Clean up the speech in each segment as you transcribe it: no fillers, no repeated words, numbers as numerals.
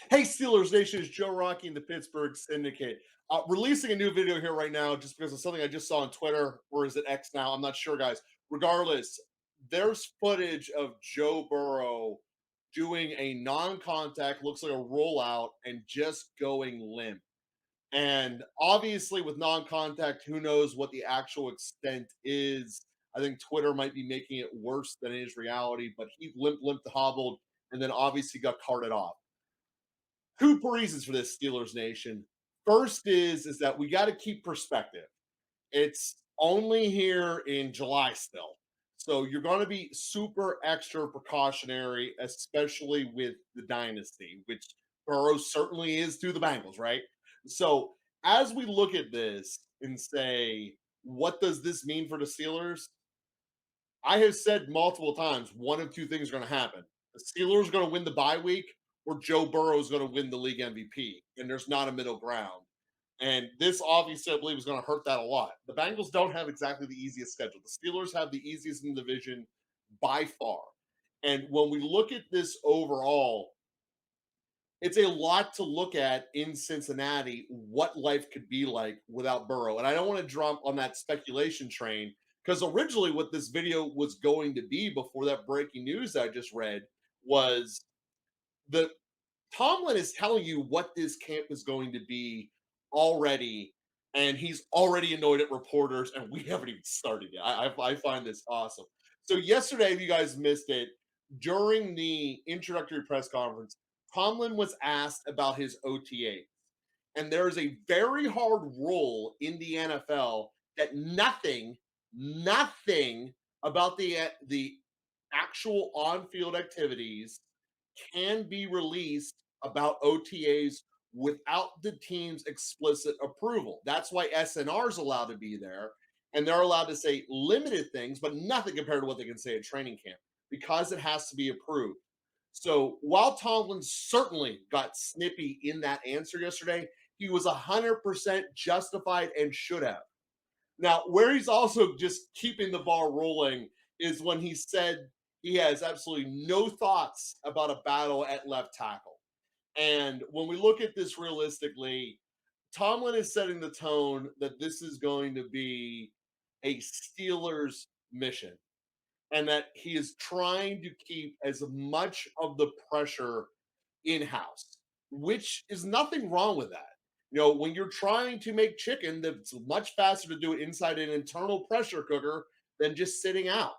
Hey, Steelers Nation, it's Joe Rockey and the Pittsburgh Syndicate. Releasing a new video here right now just because of something I just saw on Twitter, or is it X now? I'm not sure, guys. Regardless, there's footage of Joe Burrow doing a non contact, looks like a rollout, and just going limp. And obviously, with non contact, who knows what the actual extent is. I think Twitter might be making it worse than it is reality, but he limped, hobbled, and then obviously got carted off. Two reasons for this, Steelers Nation. First is that we got to keep perspective. It's only here in July still. So you're going to be super extra precautionary, especially with the dynasty, which Burrow certainly is to the Bengals, right? So as we look at this and say, what does this mean for the Steelers? I have said multiple times, one of two things are going to happen. The Steelers are going to win the bye week, or Joe Burrow is going to win the league MVP, and there's not a middle ground. And this obviously, I believe, is going to hurt that a lot. The Bengals don't have exactly the easiest schedule. The Steelers have the easiest in the division by far. And when we look at this overall, it's a lot to look at in Cincinnati, what life could be like without Burrow. And I don't want to jump on that speculation train because originally what this video was going to be before that breaking news I just read was the Tomlin is telling you what this camp is going to be already, and he's already annoyed at reporters, and we haven't even started yet. I find this awesome. So yesterday, if you guys missed it, during the introductory press conference, Tomlin was asked about his OTA, and there is a very hard rule in the NFL that nothing about the actual on-field activities can be released about OTAs without the team's explicit approval. That's why SNR is allowed to be there, and they're allowed to say limited things, but nothing compared to what they can say at training camp because it has to be approved. So while Tomlin certainly got snippy in that answer yesterday, he was 100% justified and should have. Now, where he's also just keeping the ball rolling is when he said he has absolutely no thoughts about a battle at left tackle. And when we look at this realistically, Tomlin is setting the tone that this is going to be a Steelers mission and that he is trying to keep as much of the pressure in house, which is nothing wrong with that. You know, when you're trying to make chicken, it's much faster to do it inside an internal pressure cooker than just sitting out.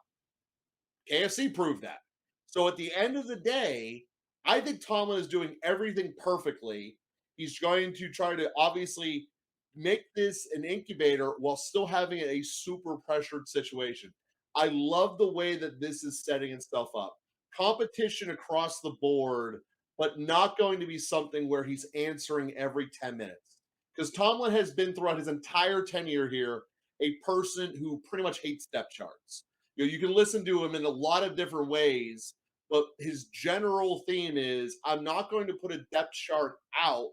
KFC proved that. So at the end of the day, I think Tomlin is doing everything perfectly. He's going to try to obviously make this an incubator while still having a super pressured situation. I love the way that this is setting itself up. Competition across the board, but not going to be something where he's answering every 10 minutes. Because Tomlin has been throughout his entire tenure here a person who pretty much hates depth charts. You know, you can listen to him in a lot of different ways, but his general theme is I'm not going to put a depth chart out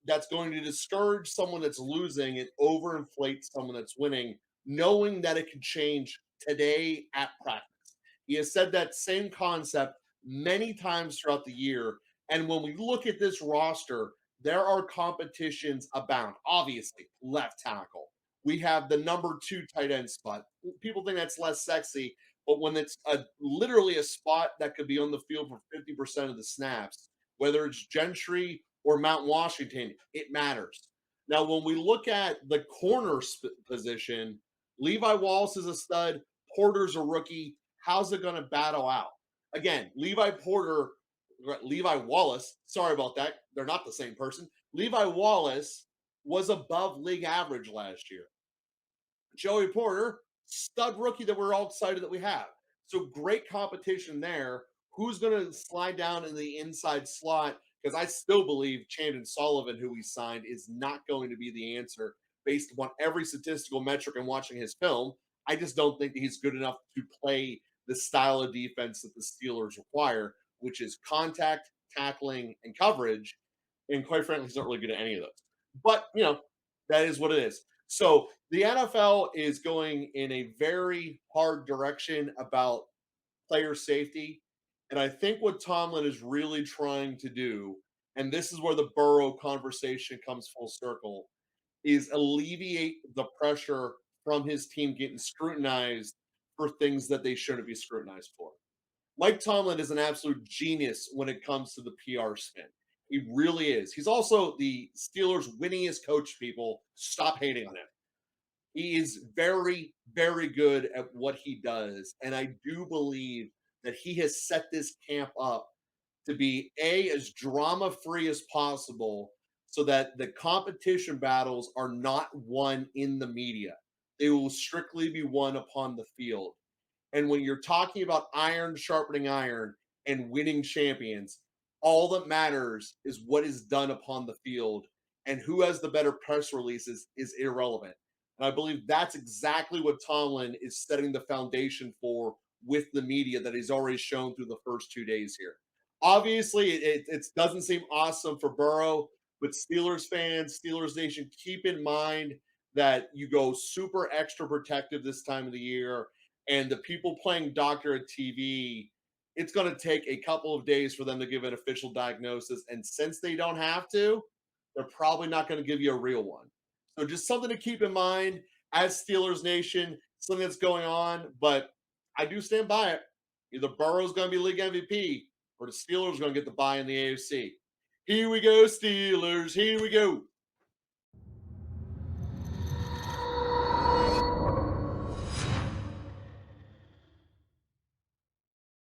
that's going to discourage someone that's losing and overinflate someone that's winning, knowing that it can change today at practice. He has said that same concept many times throughout the year. And when we look at this roster, there are competitions abound. Obviously, left tackle. We have the number two tight end spot. People think that's less sexy, but when it's literally a spot that could be on the field for 50% of the snaps, whether it's Gentry or Mount Washington, it matters. Now, when we look at the corner position, Levi Wallace is a stud, Porter's a rookie. How's it going to battle out? Again, Levi Wallace, sorry about that. They're not the same person. Levi Wallace was above league average last year. Joey Porter, stud rookie that we're all excited that we have. So great competition there. Who's going to slide down in the inside slot? Because I still believe Chandon Sullivan, who we signed, is not going to be the answer based upon every statistical metric and watching his film. I just don't think that he's good enough to play the style of defense that the Steelers require, which is contact, tackling, and coverage. And quite frankly, he's not really good at any of those. But, you know, that is what it is. So the NFL is going in a very hard direction about player safety. And I think what Tomlin is really trying to do and this is where the Burrow conversation comes full circle, is alleviate the pressure from his team getting scrutinized for things that they shouldn't be scrutinized for. Mike Tomlin is an absolute genius when it comes to the PR spin. He really is. He's also the Steelers' winningest coach, people. Stop hating on him. He is very, very good at what he does. And I do believe that he has set this camp up to be as drama free as possible so that the competition battles are not won in the media. They will strictly be won upon the field. And when you're talking about iron sharpening iron and winning champions, all that matters is what is done upon the field. And who has the better press releases is irrelevant. And I believe that's exactly what Tomlin is setting the foundation for with the media that he's already shown through the first 2 days here. Obviously, it doesn't seem awesome for Burrow, but Steelers fans, Steelers Nation, keep in mind that you go super extra protective this time of the year, and the people playing doctor at TV, it's going to take a couple of days for them to give an official diagnosis. And since they don't have to, they're probably not going to give you a real one. So just something to keep in mind as Steelers Nation, something that's going on. But I do stand by it. Either Burrow's going to be league MVP or the Steelers are going to get the bye in the AFC. Here we go, Steelers. Here we go.